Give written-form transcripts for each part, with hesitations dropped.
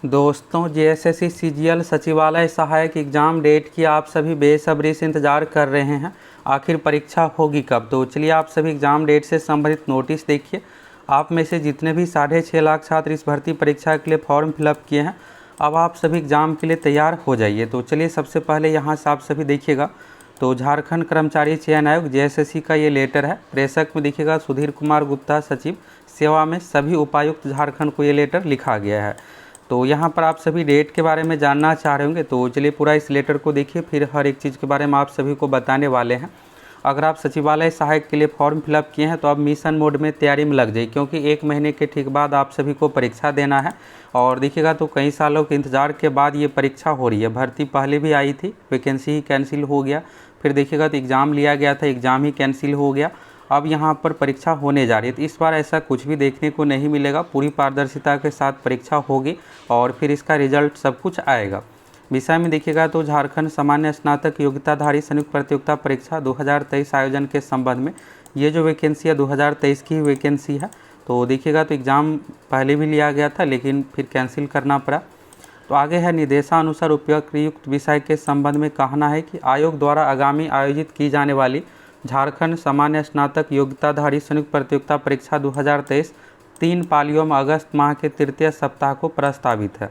दोस्तों, JSSC CGL सचिवालय सहायक एग्ज़ाम डेट की आप सभी बेसब्री से इंतज़ार कर रहे हैं। आखिर परीक्षा होगी कब? तो चलिए आप सभी एग्ज़ाम डेट से संबंधित नोटिस देखिए। आप में से जितने भी 6.5 लाख छात्र इस भर्ती परीक्षा के लिए फॉर्म फिलअप किए हैं, अब आप सभी एग्ज़ाम के लिए तैयार हो जाइए। तो चलिए सबसे पहले यहाँ से आप सभी देखिएगा, तो झारखंड कर्मचारी चयन आयोग जेएसएससी का ये लेटर है। प्रेषक में देखिएगा सुधीर कुमार गुप्ता, सचिव सेवा में सभी उपायुक्त झारखंड को ये लेटर लिखा गया है। तो यहाँ पर आप सभी डेट के बारे में जानना चाह रहे होंगे, तो चलिए पूरा इस लेटर को देखिए, फिर हर एक चीज़ के बारे में आप सभी को बताने वाले हैं। अगर आप सचिवालय सहायक के लिए फॉर्म फिलअप किए हैं तो अब मिशन मोड में तैयारी में लग जाइए, क्योंकि 1 महीने के ठीक बाद आप सभी को परीक्षा देना है। और देखिएगा तो कई सालों के इंतज़ार के बाद ये परीक्षा हो रही है। भर्ती पहले भी आई थी, वैकेंसी ही कैंसिल हो गया, फिर देखिएगा तो एग्ज़ाम लिया गया था, एग्ज़ाम ही कैंसिल हो गया। अब यहाँ पर परीक्षा होने जा रही है, तो इस बार ऐसा कुछ भी देखने को नहीं मिलेगा। पूरी पारदर्शिता के साथ परीक्षा होगी और फिर इसका रिजल्ट सब कुछ आएगा। विषय में देखिएगा तो झारखंड सामान्य स्नातक योग्यताधारी संयुक्त प्रतियोगिता परीक्षा 2023 आयोजन के संबंध में ये जो वैकेंसी है 2023 की वैकेंसी है। तो देखिएगा तो एग्ज़ाम पहले भी लिया गया था, लेकिन फिर कैंसिल करना पड़ा। तो आगे है निर्देशानुसार उपयुक्त विषय के संबंध में कहना है कि आयोग द्वारा आगामी आयोजित की जाने वाली झारखंड सामान्य स्नातक योग्यताधारी संयुक्त प्रतियोगिता परीक्षा 2023 3 पालियों में अगस्त माह के तृतीय सप्ताह को प्रस्तावित है।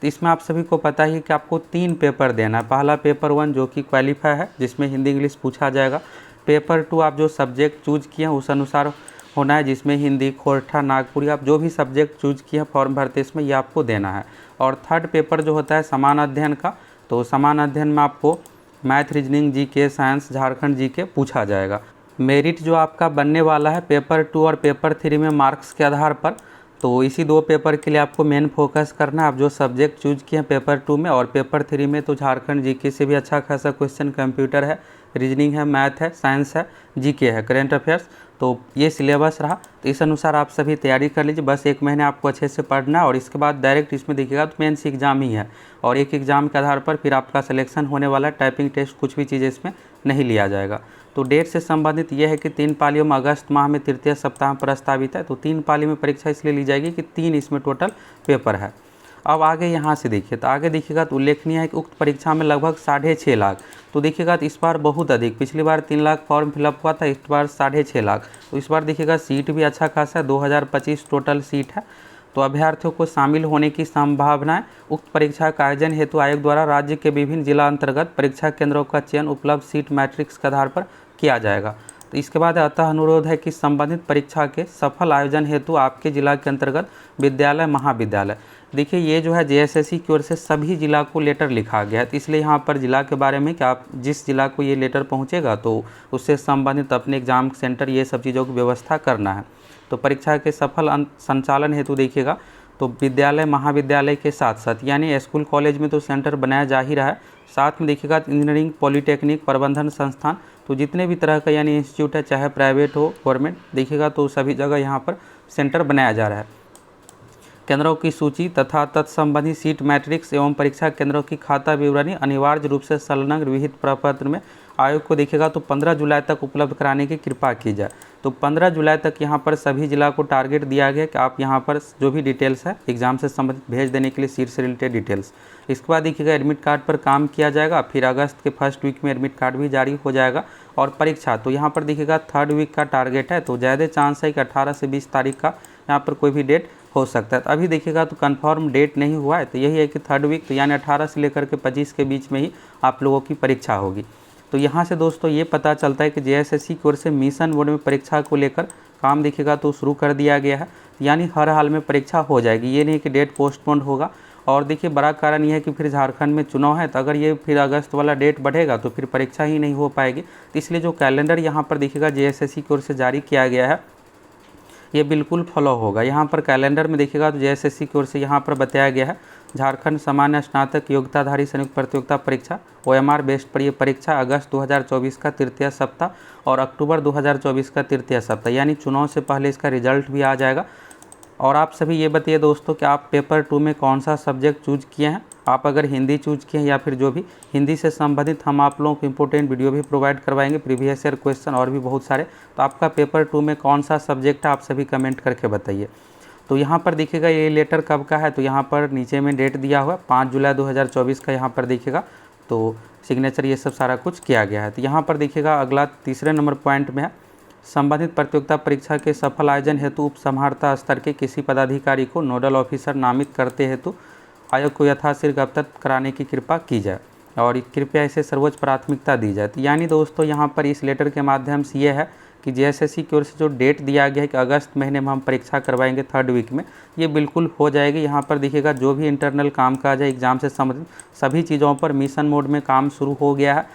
तो इसमें आप सभी को पता ही कि आपको 3 पेपर देना है। पहला पेपर 1 जो कि क्वालिफाई है, जिसमें हिंदी इंग्लिश पूछा जाएगा। पेपर 2 आप जो सब्जेक्ट चूज किए हैं उस अनुसार होना है, जिसमें हिंदी, खोरठा, नागपुरी, आप जो भी सब्जेक्ट चूज किए हैं फॉर्म भरते इसमें ये आपको देना है। और थर्ड पेपर जो होता है समान अध्ययन का, तो समान अध्ययन में आपको math, reasoning, GK, science, Jharkhand GK पूछा जाएगा। मेरिट जो आपका बनने वाला है पेपर 2 और पेपर 3 में मार्क्स के आधार पर, तो इसी 2 पेपर के लिए आपको मेन फोकस करना है। आप जो सब्जेक्ट चूज किए हैं पेपर 2 में और पेपर 3 में, तो झारखंड जीके से भी अच्छा खासा क्वेश्चन, कंप्यूटर है, रीजनिंग है, मैथ है, साइंस है, जीके है, करेंट अफेयर्स। तो ये सिलेबस रहा, तो इस अनुसार आप सभी तैयारी कर लीजिए। बस 1 महीने आपको अच्छे से पढ़ना है और इसके बाद डायरेक्ट इसमें देखिएगा तो मेंस एग्जाम ही है और एक एग्ज़ाम के आधार पर फिर आपका सिलेक्शन होने वाला है। टाइपिंग टेस्ट कुछ भी चीज़ इसमें नहीं लिया जाएगा। तो डेट से संबंधित ये है कि 3 पालियों में अगस्त माह में तृतीय सप्ताह प्रस्तावित है। तो 3 पाली में परीक्षा इसलिए ली जाएगी कि 3 इसमें टोटल पेपर है। अब आगे यहाँ से देखिए, तो आगे देखिएगा तो उल्लेखनीय है कि उक्त परीक्षा में लगभग 6.5 लाख, तो देखिएगा तो इस बार बहुत अधिक, पिछली बार 3 लाख फॉर्म फिलअप हुआ था, इस बार 6.5 लाख। तो इस बार देखिएगा सीट भी अच्छा खासा है, 2025 टोटल सीट है। तो अभ्यर्थियों को शामिल होने की संभावना है। उक्त परीक्षा का आयोजन हेतु आयोग द्वारा राज्य के विभिन्न जिला अंतर्गत परीक्षा केंद्रों का चयन उपलब्ध सीट मैट्रिक्स के आधार पर किया जाएगा। तो इसके बाद अतः अनुरोध है कि संबंधित परीक्षा के सफल आयोजन हेतु आपके जिला के अंतर्गत विद्यालय, महाविद्यालय, देखिए ये जो है जेएसएससी की ओर से सभी जिला को लेटर लिखा गया है। तो इसलिए यहाँ पर जिला के बारे में कि आप जिस जिला को ये लेटर पहुँचेगा तो उससे संबंधित अपने एग्जाम सेंटर ये सब चीज़ों की व्यवस्था करना है। तो परीक्षा के सफल संचालन हेतु देखिएगा तो विद्यालय, महाविद्यालय के साथ साथ यानी स्कूल कॉलेज में तो सेंटर बनाया जा ही रहा है, साथ में देखिएगा इंजीनियरिंग, पॉलिटेक्निक, प्रबंधन संस्थान, तो जितने भी तरह का यानी इंस्टीट्यूट है, चाहे प्राइवेट हो, गवर्नमेंट, देखिएगा तो सभी जगह यहाँ पर सेंटर बनाया जा रहा है। केंद्रों की सूची तथा तत्संबंधी सीट मैट्रिक्स एवं परीक्षा केंद्रों की खाता विवरणी अनिवार्य रूप से संलग्न विहित प्रपत्र में आयोग को देखिएगा तो 15 जुलाई तक उपलब्ध कराने की कृपा की जाए। तो 15 जुलाई तक यहाँ पर सभी जिला को टारगेट दिया गया कि आप यहाँ पर जो भी डिटेल्स है एग्जाम से संबंधित भेज देने के लिए, सीट से रिलेटेड डिटेल्स। इसके बाद देखिएगा एडमिट कार्ड पर काम किया जाएगा, फिर अगस्त के फर्स्ट वीक में एडमिट कार्ड भी जारी हो जाएगा। और परीक्षा तो यहाँ पर देखिएगा 3rd वीक का टारगेट है, तो ज़्यादा चांस है कि 18 से 20 तारीख का यहाँ पर कोई भी डेट हो सकता है। तो अभी देखिएगा तो कंफर्म डेट नहीं हुआ है, तो यही है कि 3rd वीक, तो यानी 18 से लेकर के 25 के बीच में ही आप लोगों की परीक्षा होगी। तो यहाँ से दोस्तों ये पता चलता है कि जेएसएससी की ओर से मिशन मोड में परीक्षा को लेकर काम देखिएगा तो शुरू कर दिया गया है, यानी हर हाल में परीक्षा हो जाएगी। ये नहीं कि डेट पोस्टपोन होगा। और देखिए बड़ा कारण ये है कि फिर झारखंड में चुनाव है, तो अगर ये फिर अगस्त वाला डेट बढ़ेगा तो फिर परीक्षा ही नहीं हो पाएगी। तो इसलिए जो कैलेंडर यहाँ पर देखिएगा जेएसएससी की ओर से जारी किया गया है ये बिल्कुल फॉलो होगा। यहाँ पर कैलेंडर में देखिएगा तो जेएसएससी की ओर से यहाँ पर बताया गया है झारखंड सामान्य स्नातक योग्यताधारी संयुक्त प्रतियोगिता परीक्षा ओएमआर बेस्ड पर यह परीक्षा अगस्त 2024 का तृतीय सप्ताह और अक्टूबर 2024 का तृतीय सप्ताह, यानी चुनाव से पहले इसका रिजल्ट भी आ जाएगा। और आप सभी ये बताइए दोस्तों कि आप पेपर 2 में कौन सा सब्जेक्ट चूज किए हैं। आप अगर हिंदी चूज किए हैं या फिर जो भी हिंदी से संबंधित हम आप लोगों को इंपॉर्टेंट वीडियो भी प्रोवाइड करवाएंगे, प्रीवियस ईयर क्वेश्चन और भी बहुत सारे। तो आपका पेपर 2 में कौन सा सब्जेक्ट है आप सभी कमेंट करके बताइए। तो यहाँ पर देखिएगा ये लेटर कब का है, तो यहाँ पर नीचे में डेट दिया हुआ 5 जुलाई 2024 का यहाँ पर देखिएगा, तो सिग्नेचर ये सब सारा कुछ किया गया है। तो यहाँ पर देखिएगा अगला तीसरे नंबर पॉइंट में है, संबंधित प्रतियोगिता परीक्षा के सफल आयोजन हेतु उपसमाहर्ता स्तर के किसी पदाधिकारी को नोडल ऑफिसर नामित करते हेतु आयोग को यथाशीघ्र अवगत कराने की कृपा की जाए और कृपया इसे सर्वोच्च प्राथमिकता दी जाए। तो यानी दोस्तों यहाँ पर इस लेटर के माध्यम से ये है कि जेएसएससी की ओर से जो डेट दिया गया है कि अगस्त महीने में हम परीक्षा करवाएंगे 3rd वीक में, ये बिल्कुल हो जाएगी। यहाँ पर देखिएगा जो भी इंटरनल काम काज है एग्ज़ाम से संबंधित सभी चीज़ों पर मिशन मोड में काम शुरू हो गया है।